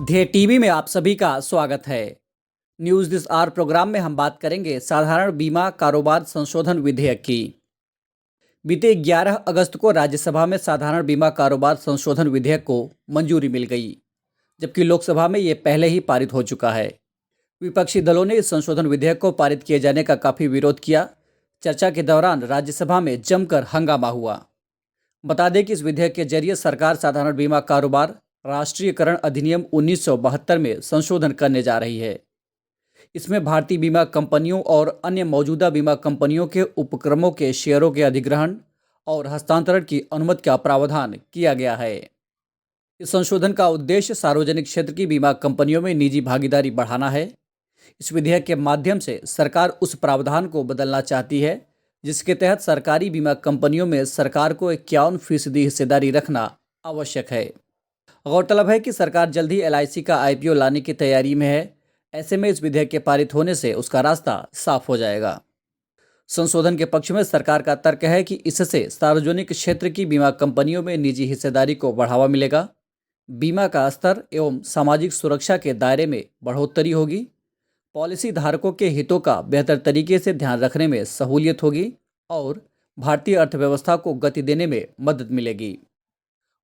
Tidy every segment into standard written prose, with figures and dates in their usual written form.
ध्येय टीवी में आप सभी का स्वागत है। न्यूज दिस आवर प्रोग्राम में हम बात करेंगे साधारण बीमा कारोबार संशोधन विधेयक की। बीते 11 अगस्त को राज्यसभा में साधारण बीमा कारोबार संशोधन विधेयक को मंजूरी मिल गई, जबकि लोकसभा में ये पहले ही पारित हो चुका है। विपक्षी दलों ने इस संशोधन विधेयक को पारित किए जाने का काफी विरोध किया। चर्चा के दौरान राज्यसभा में जमकर हंगामा हुआ। बता दें कि इस विधेयक के जरिए सरकार साधारण बीमा कारोबार राष्ट्रीयकरण अधिनियम 1972 में संशोधन करने जा रही है। इसमें भारतीय बीमा कंपनियों और अन्य मौजूदा बीमा कंपनियों के उपक्रमों के शेयरों के अधिग्रहण और हस्तांतरण की अनुमति का प्रावधान किया गया है। इस संशोधन का उद्देश्य सार्वजनिक क्षेत्र की बीमा कंपनियों में निजी भागीदारी बढ़ाना है। इस विधेयक के माध्यम से सरकार उस प्रावधान को बदलना चाहती है जिसके तहत सरकारी बीमा कंपनियों में सरकार को 51% हिस्सेदारी रखना आवश्यक है। गौरतलब है कि सरकार जल्द ही LIC का IPO लाने की तैयारी में है। ऐसे में इस विधेयक के पारित होने से उसका रास्ता साफ हो जाएगा। संशोधन के पक्ष में सरकार का तर्क है कि इससे सार्वजनिक क्षेत्र की बीमा कंपनियों में निजी हिस्सेदारी को बढ़ावा मिलेगा, बीमा का स्तर एवं सामाजिक सुरक्षा के दायरे में बढ़ोतरी होगी, पॉलिसी धारकों के हितों का बेहतर तरीके से ध्यान रखने में सहूलियत होगी और भारतीय अर्थव्यवस्था को गति देने में मदद मिलेगी।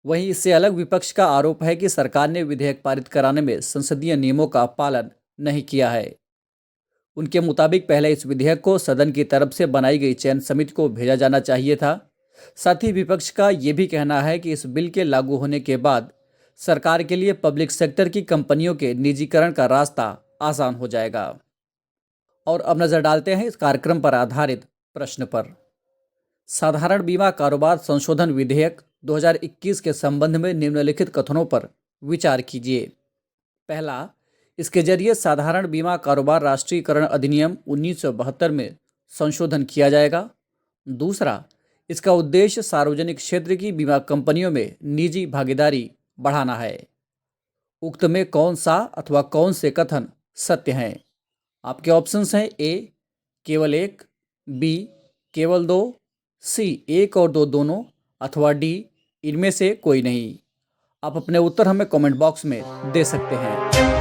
वहीं इससे अलग विपक्ष का आरोप है कि सरकार ने विधेयक पारित कराने में संसदीय नियमों का पालन नहीं किया है। उनके मुताबिक पहले इस विधेयक को सदन की तरफ से बनाई गई चयन समिति को भेजा जाना चाहिए था। साथ ही विपक्ष का ये भी कहना है कि इस बिल के लागू होने के बाद सरकार के लिए पब्लिक सेक्टर की कंपनियों के निजीकरण का रास्ता आसान हो जाएगा। और अब नजर डालते हैं इस कार्यक्रम पर आधारित प्रश्न पर। साधारण बीमा कारोबार संशोधन विधेयक 2021 के संबंध में निम्नलिखित कथनों पर विचार कीजिए। पहला, इसके जरिए साधारण बीमा कारोबार राष्ट्रीयकरण अधिनियम 1972 में संशोधन किया जाएगा। दूसरा, इसका उद्देश्य सार्वजनिक क्षेत्र की बीमा कंपनियों में निजी भागीदारी बढ़ाना है। उक्त में कौन सा अथवा कौन से कथन सत्य हैं? आपके ऑप्शंस हैं A केवल 1, B केवल 2, C 1 और 2 दोनों, अथवा D इनमें से कोई नहीं। आप अपने उत्तर हमें कमेंट बॉक्स में दे सकते हैं।